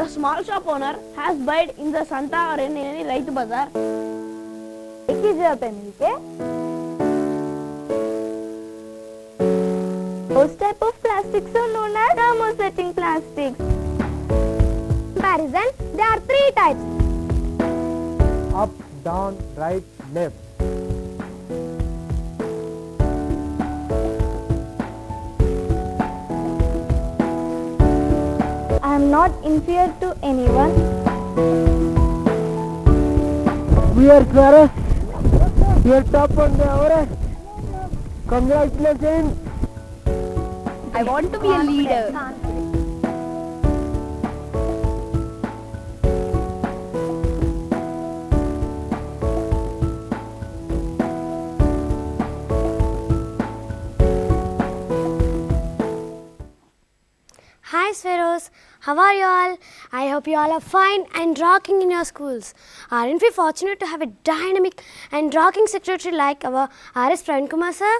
The small shop owner has bought in the Santa or in any Raitu Bazaar. एक ही जगह पे मिलके those type of plastics are known as thermosetting plastics. Comparison, there are 3 types: up, down, right, left. I am not inferior to anyone. We are Taurus. We are top on the Everest. Congratulations. I want to be a leader. Hi Sparrows, how are you all? I hope you all are fine and rocking in your schools. Aren't we fortunate to have a dynamic and rocking secretary like our R.S. Praveen Kumar sir?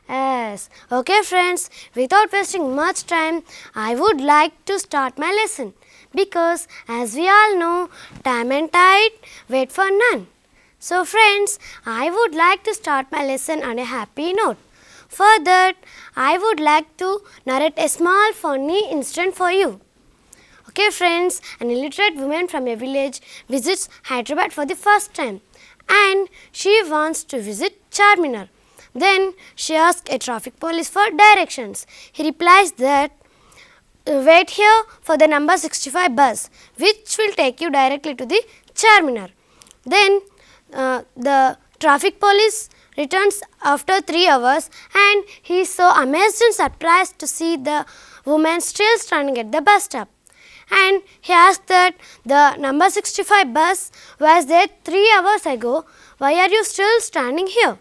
Yes. Okay friends, without wasting much time, I would like to start my lesson. Because as we all know, time and tide wait for none. So friends, I would like to start my lesson on a happy note. For that, I would like to narrate a small funny incident for you. Okay friends, an illiterate woman from a village visits Hyderabad for the first time and she wants to visit Charminar. Then she asks a traffic police for directions. He replies that wait here for the number 65 bus which will take you directly to the Charminar. Then the traffic police returns after 3 hours and he is so amazed and surprised to see the woman still standing at the bus stop. And he asked that the number 65 bus was there 3 hours ago, why are you still standing here?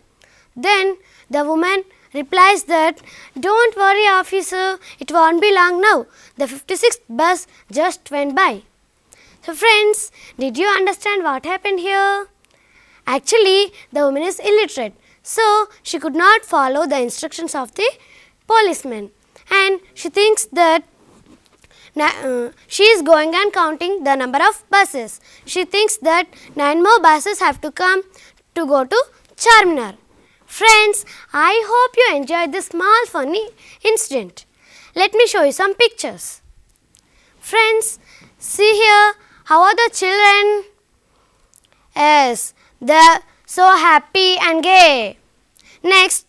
Then the woman replies that don't worry officer, it won't be long now, the 56th bus just went by. So friends, did you understand what happened here? Actually, the woman is illiterate. So, she could not follow the instructions of the policeman and she thinks that she is going and counting the number of buses. She thinks that 9 more buses have to come to go to Charminar. Friends, I hope you enjoyed this small funny incident. Let me show you some pictures. Friends, see here, how are the children? Yes, they are so happy and gay. Next,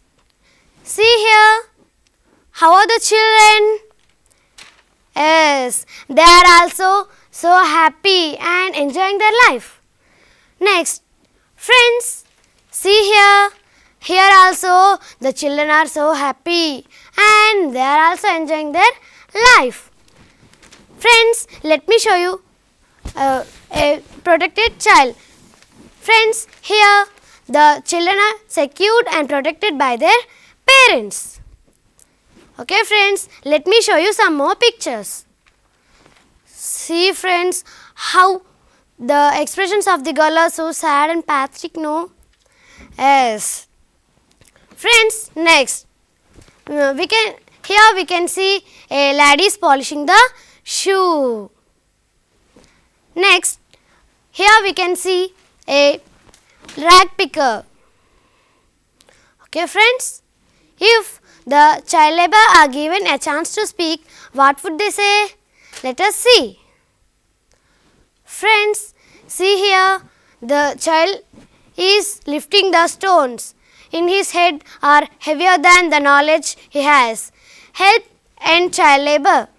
see here, how are the children? Yes, they are also so happy and enjoying their life. Next, friends, see here, here also the children are so happy and they are also enjoying their life. Friends, let me show you a protected child. Friends, here the children are secured and protected by their parents. Okay friends, let me show you some more pictures. See friends, how the expressions of the girl are so sad and pathetic, no? Yes. Friends, next, we can see a lady is polishing the shoe. Next, here we can see a rag picker. Okay friends, if the child labor are given a chance to speak, what would they say? Let us see. Friends, see here, the child is lifting the stones in his head are heavier than the knowledge he has. Help end child labor.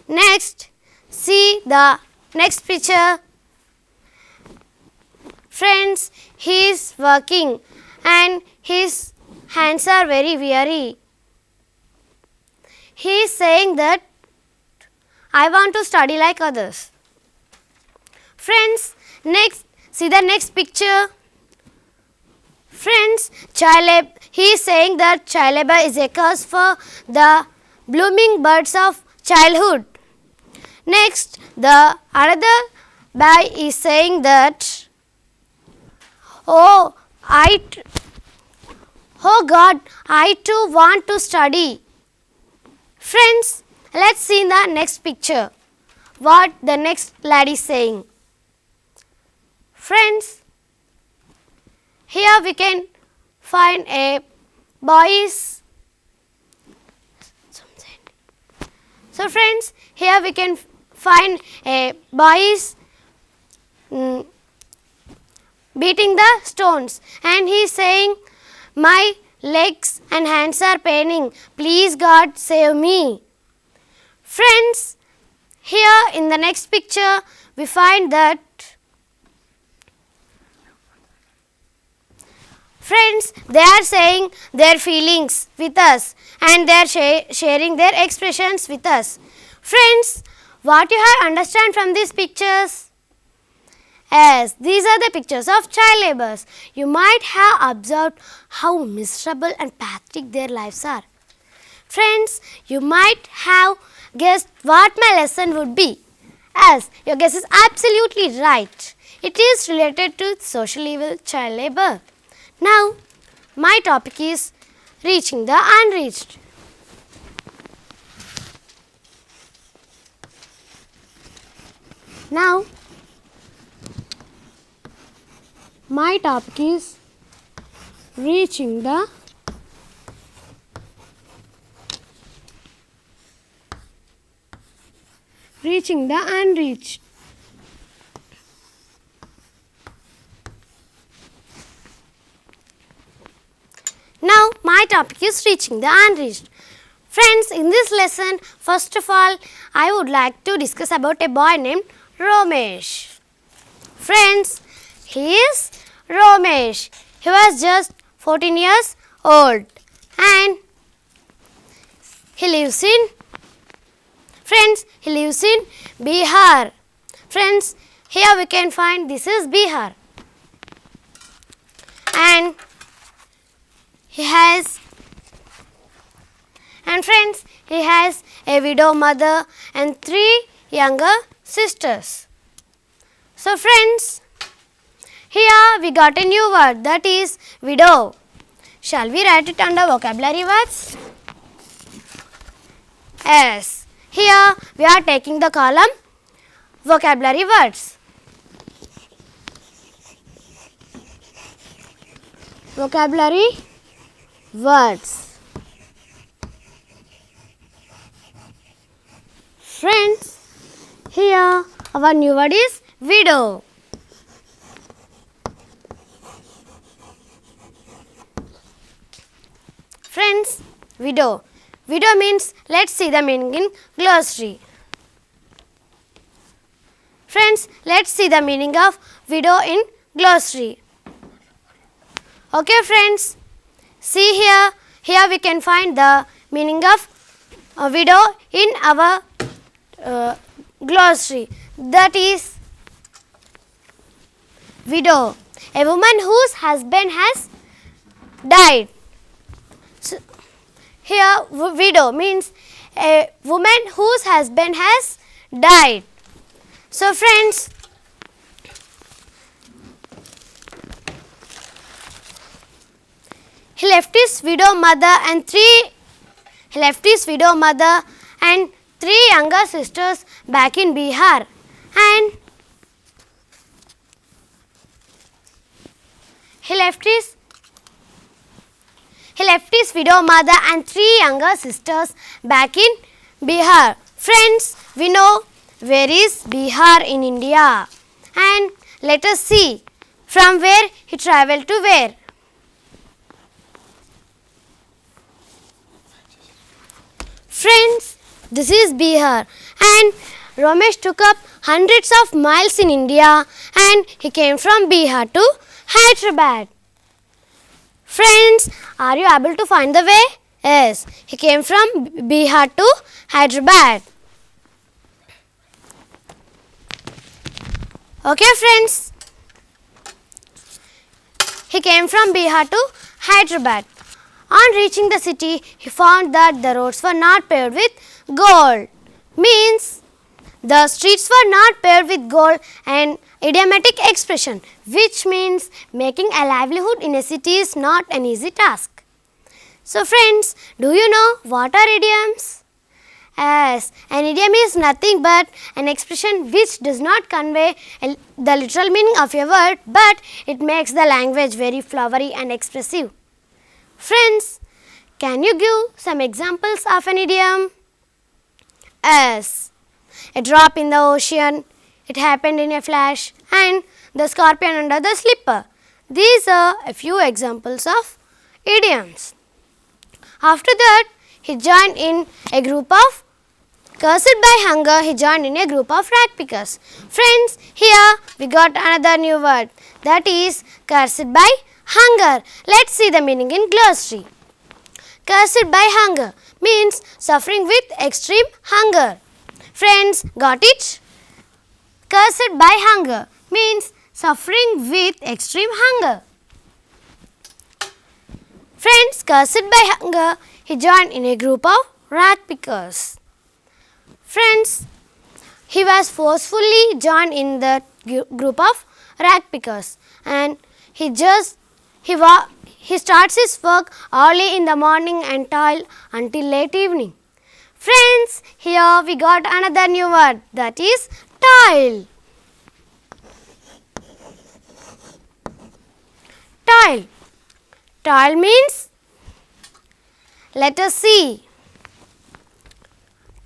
Next, see the next picture. Friends, he is working and his hands are very weary. He is saying that I want to study like others. Friends, next, see the next picture. Friends, he is saying that child labor is a curse for the blooming buds of childhood. Next, the another boy is saying that, oh God, I too want to study. Friends, let's see the next picture. what the next lad is saying. Friends, here we can find a boys. So friends, here we can find a boys beating the stones, and he is saying, my legs and hands are paining, please God save me. Friends, here in the next picture we find that friends, they are saying their feelings with us and they are sharing their expressions with us. Friends, what you have understand from these pictures? Yes, these are the pictures of child labourers. You might have observed how miserable and pathetic their lives are. Friends, you might have guessed what my lesson would be. Yes, your guess is absolutely right. It is related to social evil, child labour. Now, my topic is reaching the unreached. Now, my topic is reaching the unreached. Now, my topic is reaching the unreached. Friends, in this lesson, first of all, I would like to discuss about a boy named Ramesh. Friends, he is Ramesh. He was just 14 years old and he lives in Bihar. Friends, here we can find this is Bihar. And he has a widow mother and 3 younger sisters. So friends, here we got a new word, that is widow. Shall we write it under vocabulary words? Yes. Here we are taking the column vocabulary words. Vocabulary words. Friends, here our new word is widow. Friends, widow. Widow means, let's see the meaning in glossary. Friends, let's see the meaning of widow in glossary. Okay friends, see here. Here we can find the meaning of widow in our glossary. That is widow, a woman whose husband has died. So, here widow means a woman whose husband has died. So friends, he left his widow mother and three younger sisters back in Bihar, and he left his widow mother and 3 younger sisters back in Bihar. Friends, we know where is Bihar in India, and let us see from where he travelled to where. Friends, this is Bihar, and Ramesh took up hundreds of miles in India and he came from Bihar to Hyderabad. Friends, are you able to find the way? Yes, he came from Bihar to Hyderabad. Okay friends, he came from Bihar to Hyderabad. On reaching the city, he found that the roads were not paved with gold. Means the streets were not paved with gold, an idiomatic expression which means making a livelihood in a city is not an easy task. So friends, do you know what are idioms? As an idiom is nothing but an expression which does not convey the literal meaning of a word, but it makes the language very flowery and expressive. Friends, can you give some examples of an idiom? As a drop in the ocean, it happened in a flash, and the scorpion under the slipper. These are a few examples of idioms. After that, he joined in a group of cursed by hunger, he joined in a group of rag pickers. Friends, here we got another new word, that is cursed by hunger. Let's see the meaning in glossary. Cursed by hunger means suffering with extreme hunger. Friends, got it? Cursed by hunger means suffering with extreme hunger. Friends, cursed by hunger, he joined in a group of rag pickers. Friends, he was forcefully joined in the group of rag pickers, and he starts his work early in the morning and toil until late evening. Friends, here we got another new word, that is toil. Toil. Toil means, let us see.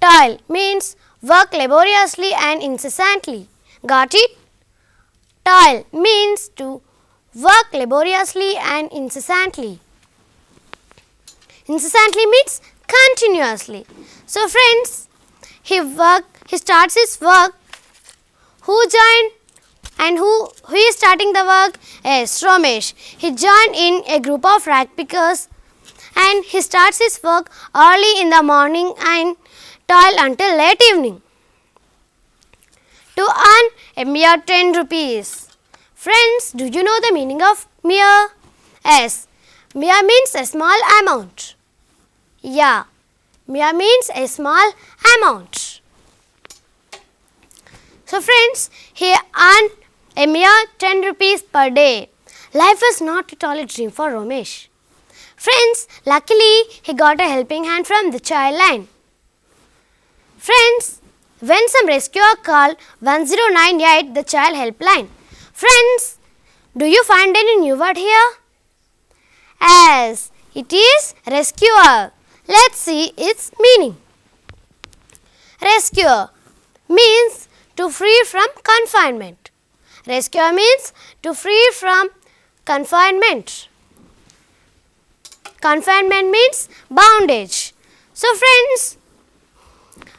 Toil means work laboriously and incessantly. Got it? Toil means to work laboriously and incessantly. Incessantly means continuously. So friends, he starts his work. Who joined and who is starting the work? Yes, Ramesh. He joined in a group of rag pickers, and he starts his work early in the morning and toil until late evening to earn a mere 10 rupees. Friends, do you know the meaning of mere? Yes, mere means a small amount. Yeah, mere means a small amount. So friends, he earned a mere 10 rupees per day. Life was not at all a dream for Ramesh. Friends, luckily he got a helping hand from the child line. Friends, when some rescuer called 1098, the child helpline. Friends, do you find any new word here? As it is rescuer. Let's see its meaning. Rescuer means to free from confinement. Rescuer means to free from confinement. Confinement means bondage. So friends,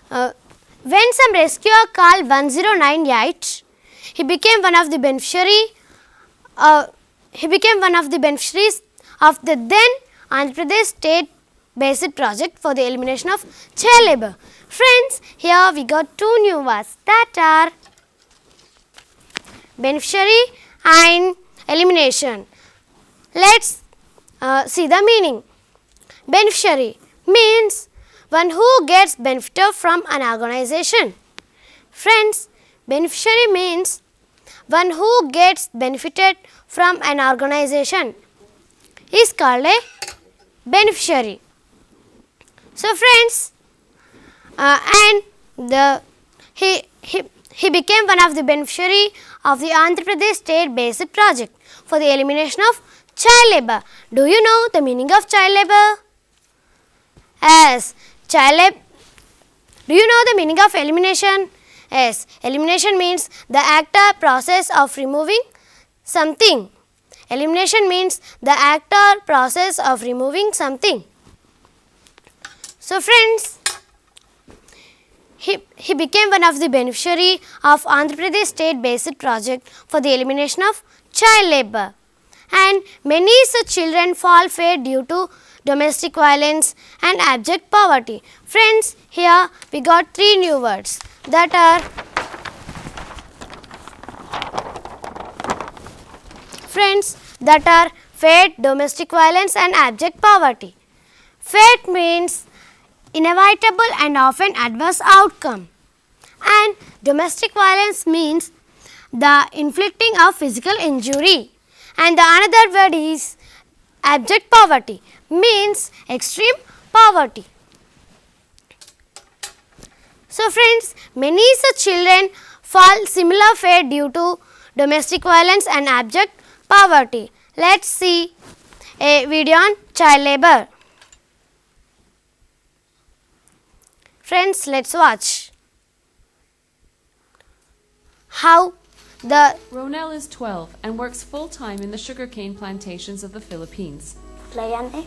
when some rescuer called 1098, he became one of the beneficiaries of the then Andhra Pradesh state based project for the elimination of child labour. Friends, here we got two new words, that are beneficiary and elimination. Let's see the meaning. Beneficiary means one who gets benefit from an organization. Friends, beneficiary means one who gets benefited from an organization is called a beneficiary. So friends, he became one of the beneficiary of the Andhra Pradesh state based project for the elimination of child labour. Do you know the meaning of child labour? As child labour. Do you know the meaning of elimination? Yes, elimination means the act or process of removing something. Elimination means the act or process of removing something. So friends, he became one of the beneficiary of Andhra Pradesh state based project for the elimination of child labour, and many such children fall fate due to domestic violence and abject poverty. Friends, here we got three new words, that are fate, domestic violence and abject poverty. Fate means inevitable and often adverse outcome, and domestic violence means the inflicting of physical injury, and the another word is abject poverty, means extreme poverty. So friends, many such children fall similar fate due to domestic violence and abject poverty. Let's see a video on child labor. Friends, let's watch how the Ronel is 12 and works full-time in the sugarcane plantations of the Philippines. Layan eh.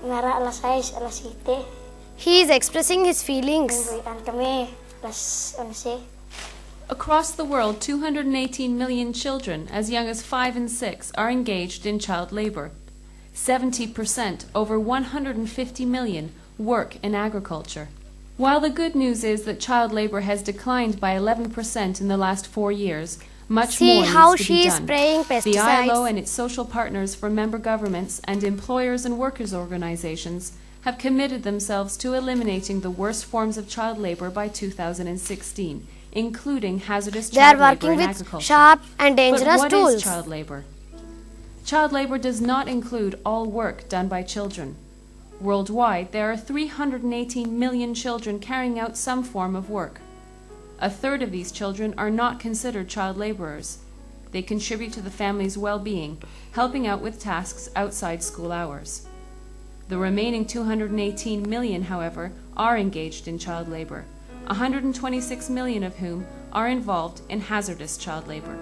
Ngara alas 6, alas 7. he is expressing his feelings. Mingguitan kami. Alas 11. Across the world, 218 million children as young as 5 and 6 are engaged in child labor. 70%, over 150 million, work in agriculture. While the good news is that child labor has declined by 11% in the last 4 years, much See more how needs to she be is done. spraying The pesticides. ILO and its social partners from member governments and employers and workers organizations have committed themselves to eliminating the worst forms of child labor by 2016, including hazardous They are child labor working in with agriculture. sharp and But dangerous what tools. is child labor? Child labor does not include all work done by children. Worldwide, there are 318 million children carrying out some form of work. A third of these children are not considered child laborers. They contribute to the family's well-being, helping out with tasks outside school hours. The remaining 218 million, however, are engaged in child labor, 126 million of whom are involved in hazardous child labor.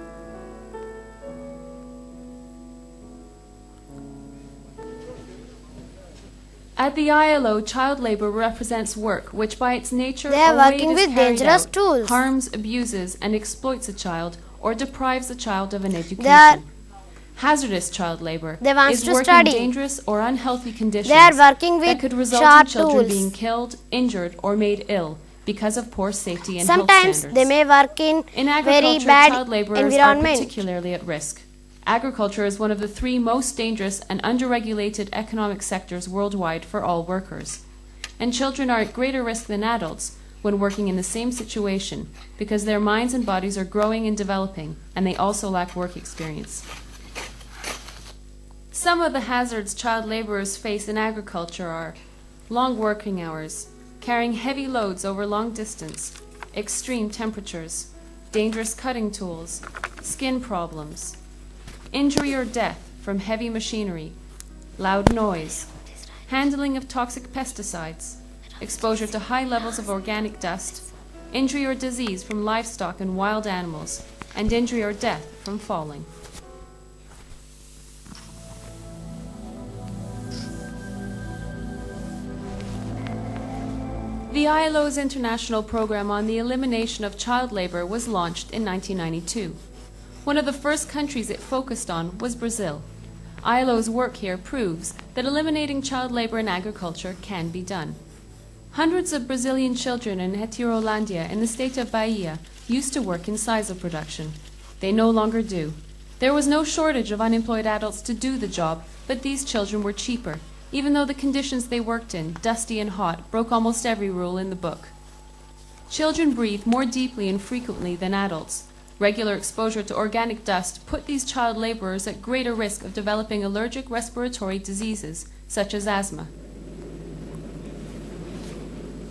At the ILO, child labor represents work which by its nature They are or way working it is with carried dangerous out, tools. harms, abuses, and exploits a child or deprives a child of an education. are- Hazardous child labor They wants is to working study. in dangerous or unhealthy conditions They are working that with could result in sharp children tools. being killed, injured, or made ill because of poor safety and health Sometimes standards. they may work in In very agriculture, bad child laborers are environment. particularly at risk. Agriculture is one of the 3 most dangerous and underregulated economic sectors worldwide for all workers. And children are at greater risk than adults when working in the same situation because their minds and bodies are growing and developing, and they also lack work experience. Some of the hazards child laborers face in agriculture are long working hours, carrying heavy loads over long distance, extreme temperatures, dangerous cutting tools, skin problems, injury or death from heavy machinery, loud noise, handling of toxic pesticides, exposure to high levels of organic dust, injury or disease from livestock and wild animals, and injury or death from falling. The ILO's international program on the elimination of child labor was launched in 1992. One of the first countries it focused on was Brazil. ILO's work here proves that eliminating child labor in agriculture can be done. Hundreds of Brazilian children in Heterolândia in the state of Bahia used to work in sisal production. They no longer do. There was no shortage of unemployed adults to do the job, but these children were cheaper, even though the conditions they worked in, dusty and hot, broke almost every rule in the book. Children breathe more deeply and frequently than adults. Regular exposure to organic dust put these child laborers at greater risk of developing allergic respiratory diseases, such as asthma.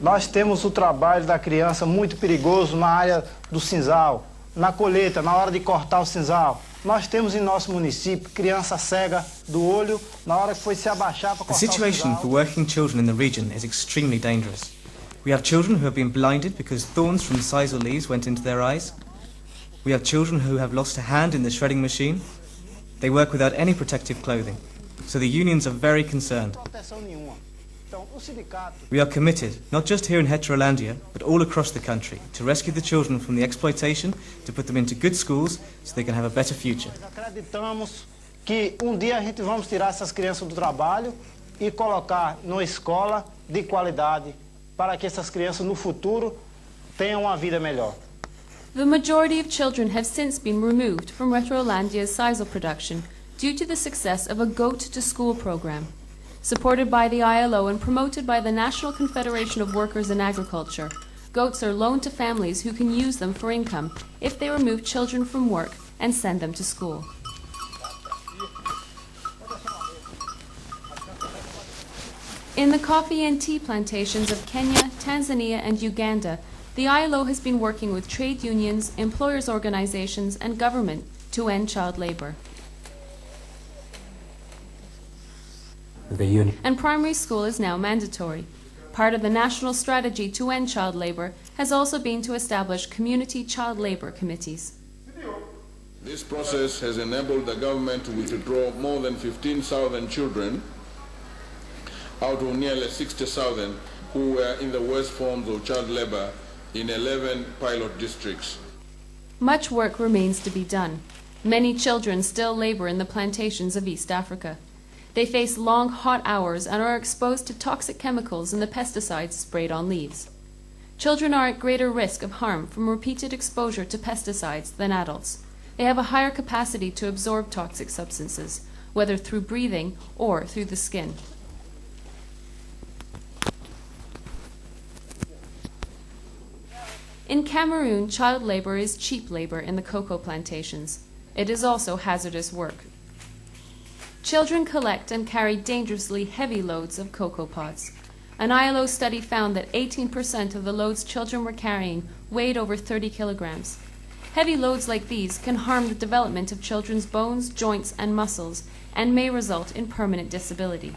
Nós temos o trabalho da criança muito perigoso na área do sisal, na colheita, na hora de cortar o sisal. Nós temos em nosso município criança cega do olho na hora que foi se abaixar para The cortar o situation sisal. for working children in the region is extremely dangerous. We have children who have been blinded because thorns from sisal leaves went into their eyes. We have children who have lost a hand in the shredding machine. They work without any protective clothing, so the unions are very concerned. Proteção nenhuma. Então, o sindicato We are committed, not just here in Heterolândia, but all across the country, to rescue the children from the exploitation, to put them into good schools so they can have a better future. acreditamos que dia a gente vamos tirar essas crianças do trabalho e colocar numa escola de qualidade para que essas crianças no futuro tenham uma vida melhor. The majority of children have since been removed from Retrolandia's sisal production due to the success of a Goat to School program. Supported by the ILO and promoted by the National Confederation of Workers in Agriculture, goats are loaned to families who can use them for income if they remove children from work and send them to school. In the coffee and tea plantations of Kenya, Tanzania, and Uganda, the ILO has been working with trade unions, employers' organizations, and government to end child labor. And primary school is now mandatory. Part of the national strategy to end child labor has also been to establish community child labor committees. This process has enabled the government to withdraw more than 15,000 children out of nearly 60,000 who were in the worst forms of child labor in 11 pilot districts. Much work remains to be done. Many children still labor in the plantations of East Africa. They face long, hot hours and are exposed to toxic chemicals and the pesticides sprayed on leaves. Children are at greater risk of harm from repeated exposure to pesticides than adults. They have a higher capacity to absorb toxic substances, whether through breathing or through the skin. In Cameroon, child labor is cheap labor in the cocoa plantations. It is also hazardous work. Children collect and carry dangerously heavy loads of cocoa pods. An ILO study found that 18% of the loads children were carrying weighed over 30 kilograms. Heavy loads like these can harm the development of children's bones, joints, and muscles, and may result in permanent disability.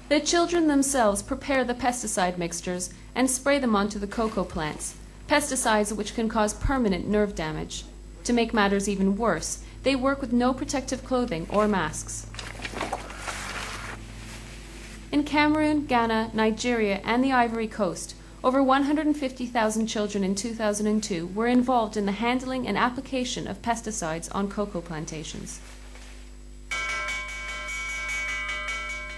The children themselves prepare the pesticide mixtures and spray them onto the cocoa plants, pesticides which can cause permanent nerve damage. To make matters even worse, they work with no protective clothing or masks. In Cameroon, Ghana, Nigeria, and the Ivory Coast, over 150,000 children in 2002 were involved in the handling and application of pesticides on cocoa plantations.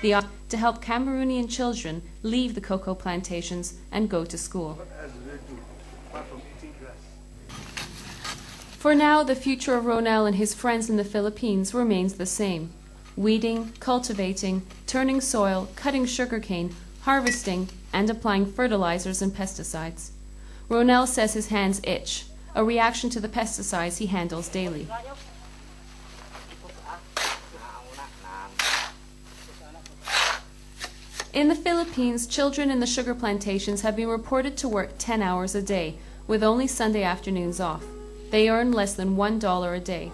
To help Cameroonian children leave the cocoa plantations and go to school. For now, the future of Ronel and his friends in the Philippines remains the same. Weeding, cultivating, turning soil, cutting sugarcane, harvesting, and applying fertilizers and pesticides. Ronel says his hands itch, a reaction to the pesticides he handles daily. In the Philippines, children in the sugar plantations have been reported to work 10 hours a day, with only Sunday afternoons off. They earn less than $1 a day.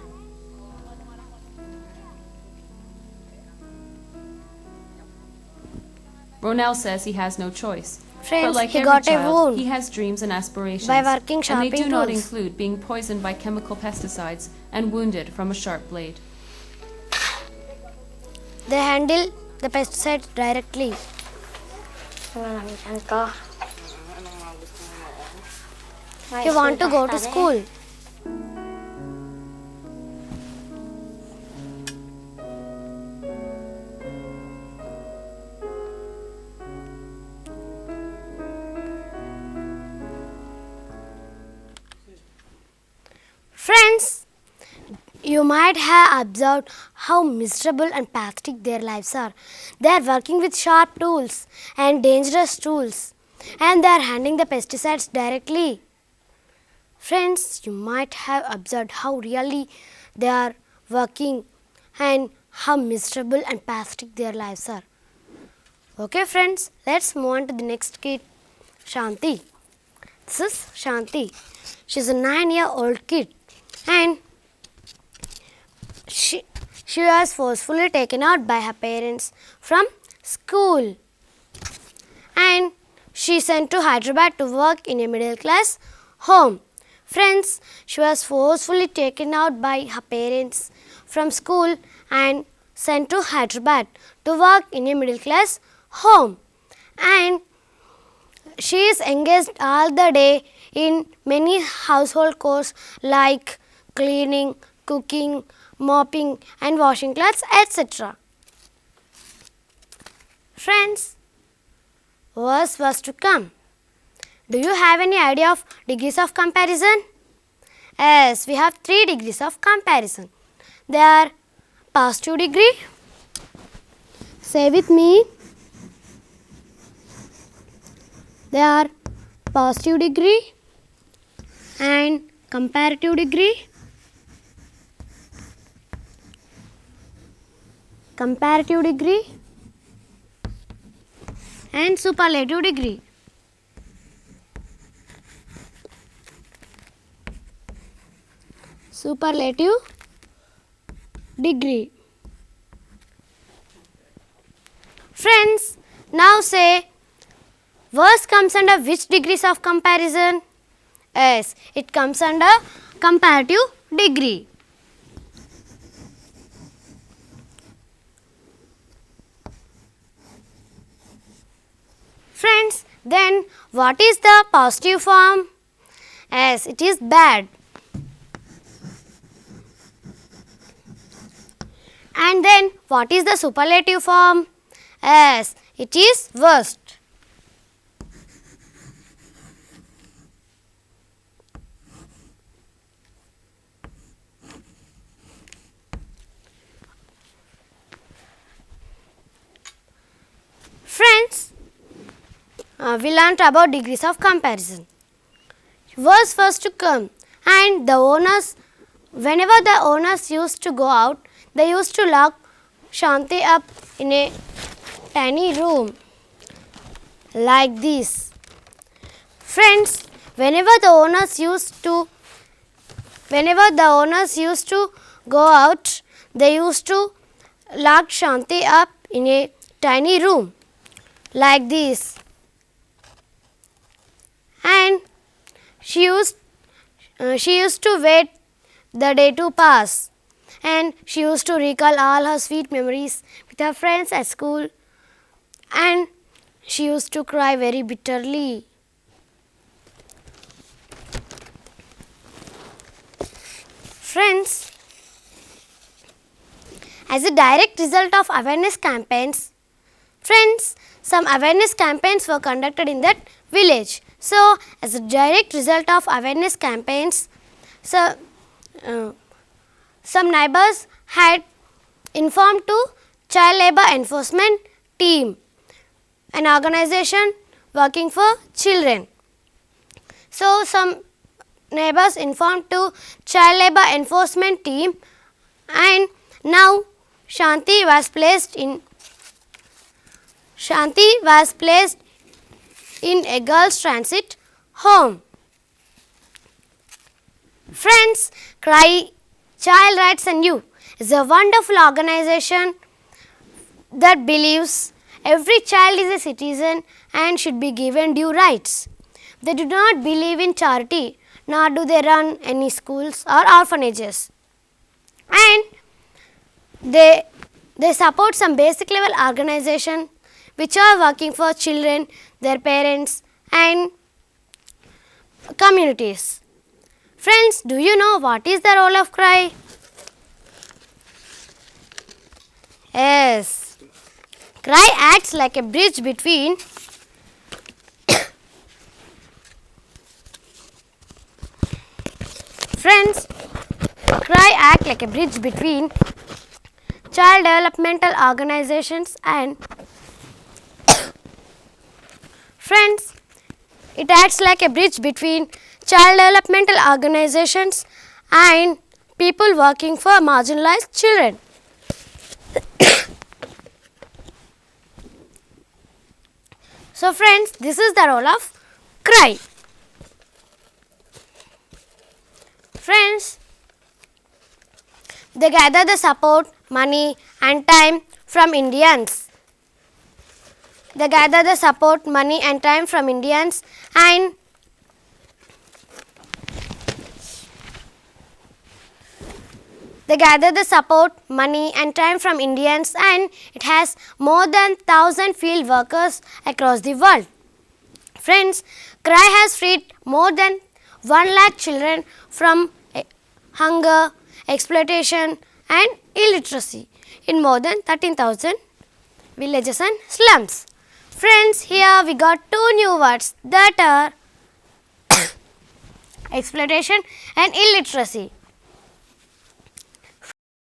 Ronel says he has no choice. Friends, but like he every got a child, wound he has dreams and aspirations. by working and they sharpening do not tools. include being poisoned by chemical pesticides and wounded from a sharp blade. They handle the pesticides directly. He want to go to school. Friends, you might have observed how miserable and pathetic their lives are. They are working with sharp tools and dangerous tools, and they are handling the pesticides directly. Friends, you might have observed how really they are working and how miserable and pathetic their lives are. Okay friends, let's move on to the next kid, Shanti. This is Shanti. She's a 9-year-old kid, and she was forcefully taken out by her parents from school, and she sent to Hyderabad to work in a middle class home. Friends, she was forcefully taken out by her parents from school and sent to Hyderabad to work in a middle class home, and she is engaged all the day in many household chores like cleaning, cooking, mopping and washing clothes, etc. Friends, worse was to come. Do you have any idea of degrees of comparison? Yes, we have 3 degrees of comparison. They are positive degree, say with me, they are positive degree and comparative degree comparative degree and superlative degree. Superlative degree. Friends, now say verse comes under which degrees of comparison? Yes, it comes under comparative degree. Friends, then what is the positive form? Yes, it is bad. And then what is the superlative form? Yes, it is worst. Friends, we learnt about degrees of comparison. Was first to come, and the owners, whenever the owners used to go out, they used to lock Shanti up in a tiny room like this. Friends, whenever the owners used to go out, they used to lock Shanti up in a tiny room like this, and she used to wait the day to pass, and she used to recall all her sweet memories with her friends at school, and she used to cry very bitterly. Friends, as a direct result of awareness campaigns, friends, some awareness campaigns were conducted in that village. So, as a direct result of awareness campaigns, some neighbors had informed to Child Labour Enforcement Team, an organization working for children. So, some neighbors informed to Child Labour Enforcement Team, and now Shanti was placed in a girls' transit home. Friends, CRY, Child Rights and You, is a wonderful organization that believes every child is a citizen and should be given due rights. They do not believe in charity, nor do they run any schools or orphanages. And they support some basic level organization which are working for children, their parents and communities. Friends, do you know what is the role of CRY? Yes, CRY acts like a bridge between Friends, CRY acts like a bridge between child developmental organizations and Friends, it acts like a bridge between child developmental organizations and people working for marginalized children. So friends, this is the role of CRY. Friends, they gather the support, money and time from Indians. They gather the support, money and time from Indians and it has more than 1,000 field workers across the world. Friends, CRY has freed more than 1 lakh children from hunger, exploitation and illiteracy in more than 13,000 villages and slums. Friends, here we got 2 new words that are exploitation and illiteracy.